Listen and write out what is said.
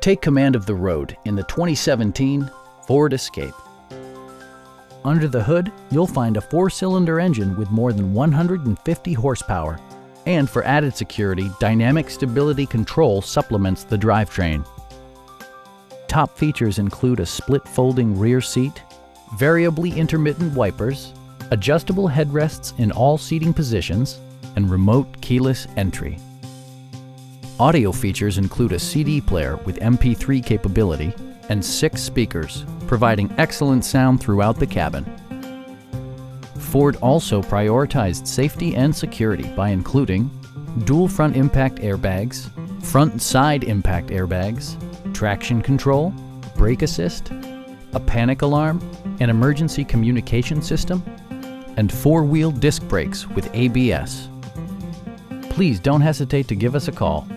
Take command of the road in the 2017 Ford Escape. Under the hood, you'll find a 4-cylinder engine with more than 150 horsepower. And for added security, dynamic stability control supplements the drivetrain. Top features include a split folding rear seat, variably intermittent wipers, adjustable headrests in all seating positions, and remote keyless entry. Audio features include a CD player with MP3 capability and 6 speakers, providing excellent sound throughout the cabin. Ford also prioritized safety and security by including dual front impact airbags, front and side impact airbags, traction control, brake assist, a panic alarm, an emergency communication system, and 4-wheel disc brakes with ABS. Please don't hesitate to give us a call.